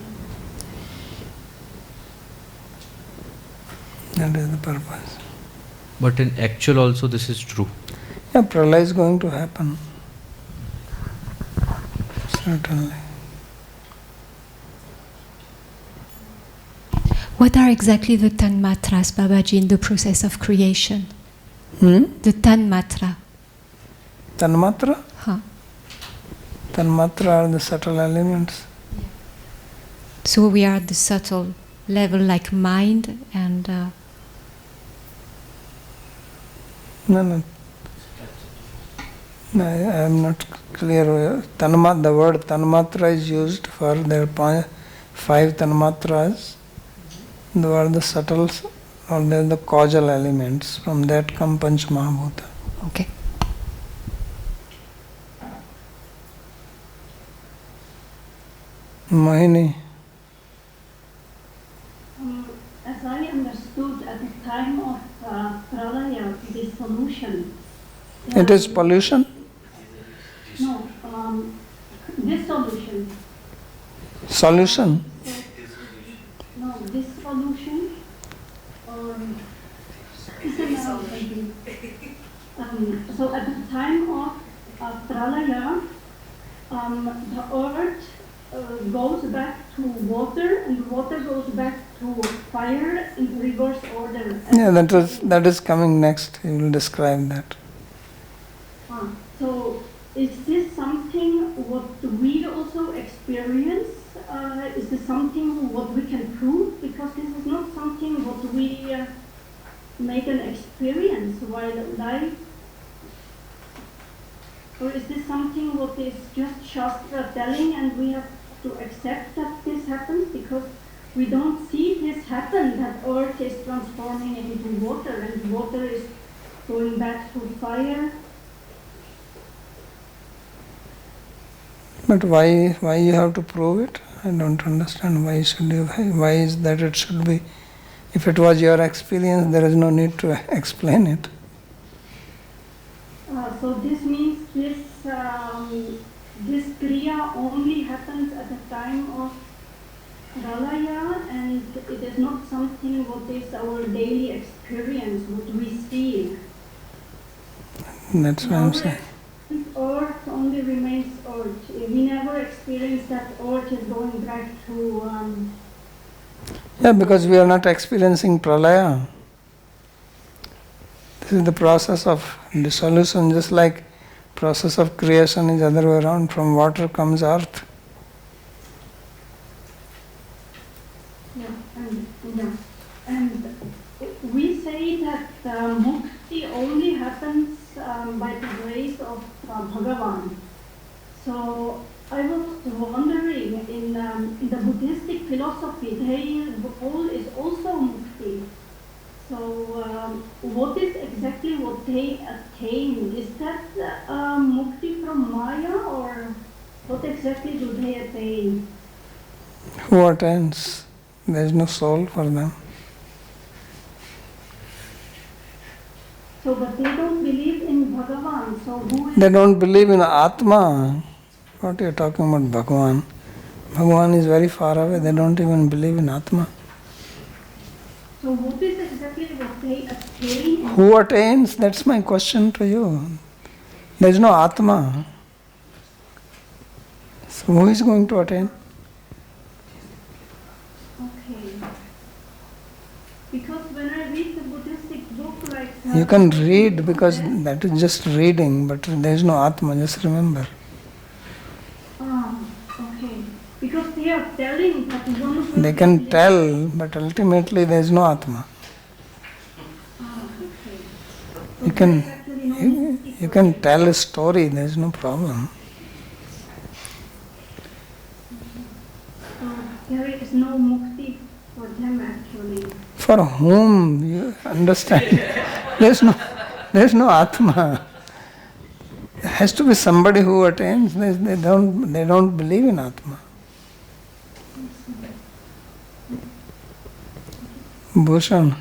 That is the purpose. But in actual also this is true. Yeah, pralaya is going to happen. Certainly. What are exactly the tanmatras, Babaji, in the process of creation? The tanmatra. Tanmatra? Huh. Tanmatra are the subtle elements. So we are at the subtle level, like mind and... No. I am not clear. The word tanmatra is used for their 5 tanmatras. They are the subtle, or they are the causal elements. From that come Panch Mahabhuta. Okay. Mohini. As I understood, at the time of pralaya, dissolution. It is pollution? No, dissolution. Solution? No, dissolution or so at the time of pralaya, the earth goes back to water, and water goes back to fire in reverse order. Yeah, that is coming next. You will describe that. So is this something what we also experience? Is this something what we can prove? Because this is not something what we make an experience while alive. Or is this something what is just Shastra telling and we have to accept that this happens? Because we don't see this happen, that earth is transforming into water and water is going back to fire. But why you have to prove it? I don't understand. Why is that it should be? If it was your experience, there is no need to explain it. So this means this kriya only happens at the time of pralaya, and it is not something what is our daily experience, what we see. That's what I'm saying. Earth only remains earth. We never experience that earth is going back to... Yeah, because we are not experiencing pralaya. This is the process of dissolution, just like process of creation is other way around. From water comes earth. And we say that mukti only happens by the grace of Bhagavan. So I was wondering, in the Buddhistic philosophy, their goal is also mukti. So what is exactly what they attain? Is that mukti from Maya, or what exactly do they attain? Who attains? There is no soul for them. So, but they don't believe in Bhagavan. So who is... They don't believe in Atma. What are you talking about, Bhagavan? Bhagavan is very far away. They don't even believe in Atma. So what is exactly what they attain? Who attains? That's my question to you. There is no Atma. So who is going to attain? Okay. Because when I read the Buddhistic book like... You can read because that is just reading, but there is no Atma, just remember. Okay. Because they are telling that one of... They can tell, but ultimately there is no Atma. Okay. You can tell a story, there is no problem. So there is no mukti for them actually. For whom? You understand? There is no Atma. There has to be somebody who attains. They don't believe in Atma. Bhushan.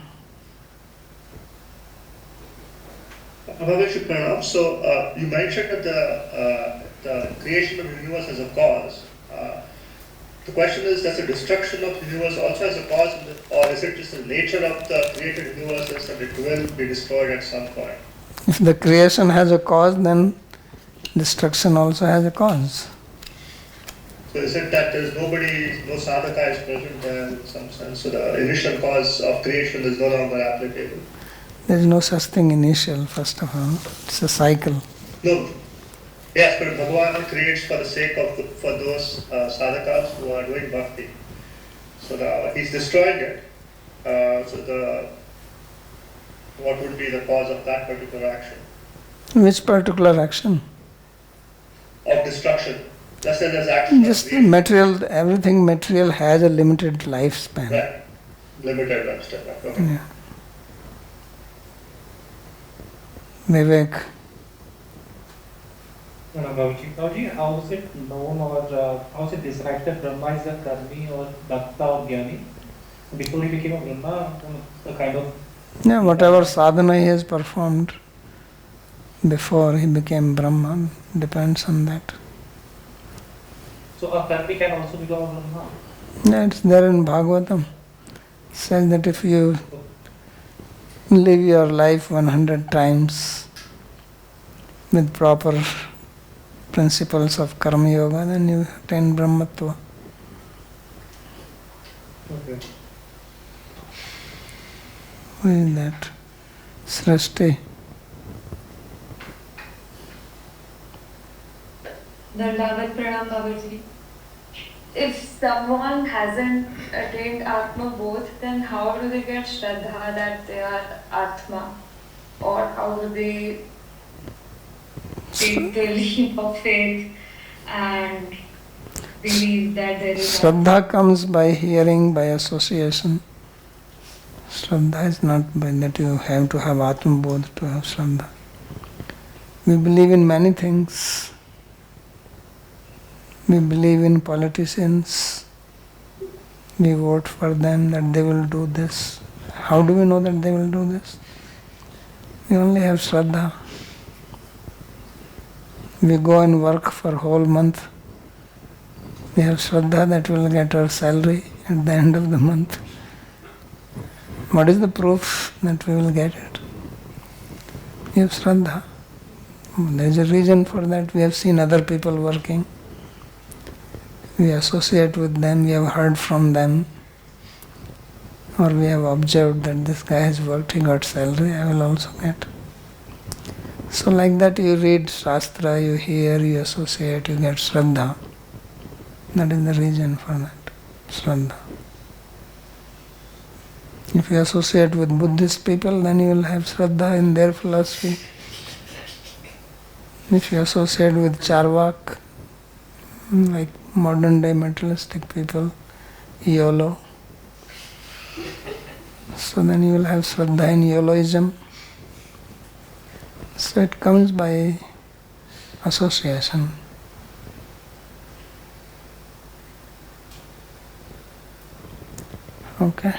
Bhagavatam Pranam. So you mentioned that the creation of the universe as a cause. The question is, does the destruction of the universe also has a cause, or is it just the nature of the created universe that it will be destroyed at some point? If the creation has a cause, then destruction also has a cause. So is it that there is nobody, no sadhaka is present there in some sense, so the initial cause of creation is no longer applicable? There is no such thing initial, first of all. It's a cycle. No. Yes, but Bhagavan creates for the sake of for those sadhakas who are doing bhakti. So he's destroying it. What would be the cause of that particular action? Which particular action? Of destruction. Just as there's action. Just material, everything material has a limited lifespan. Right. Limited lifespan. Okay. Yeah. Vivek. Babaji, how is it known or how is it described that Brahma is a karmi or bhakta or jnani? Before he became a Brahma, a kind of... Yeah, whatever sadhana he has performed before he became Brahma depends on that. So a karmi can also become a Brahma? Yeah, it's there in Bhāgavatam. It says that if you live your life 100 times with proper principles of karma yoga, then you attain Brahmatva. Okay. Who is that? Srishti. Dandavat Pranam Babaji. If someone hasn't attained Atma Bodh, then how do they get Shraddha that they are Atma? Or how do they take the leap of faith and believe that there is Shraddha comes by hearing, by association. Shraddha is not by that you have to have Atma Bodh to have Shraddha. We believe in many things. We believe in politicians. We vote for them that they will do this. How do we know that they will do this? We only have Shraddha. We go and work for a whole month. We have Shraddha that we will get our salary at the end of the month. What is the proof that we will get it? We have Shraddha. There is a reason for that. We have seen other people working. We associate with them, we have heard from them, or we have observed that this guy has worked, he got salary, I will also get. So like that you read Shastra, you hear, you associate, you get Shraddha. That is the reason for that, Shraddha. If you associate with Buddhist people, then you will have Shraddha in their philosophy. If you associate with Charvak, like modern day materialistic people, YOLO, so then you will have Shraddha in YOLOism. So it comes by association. Okay.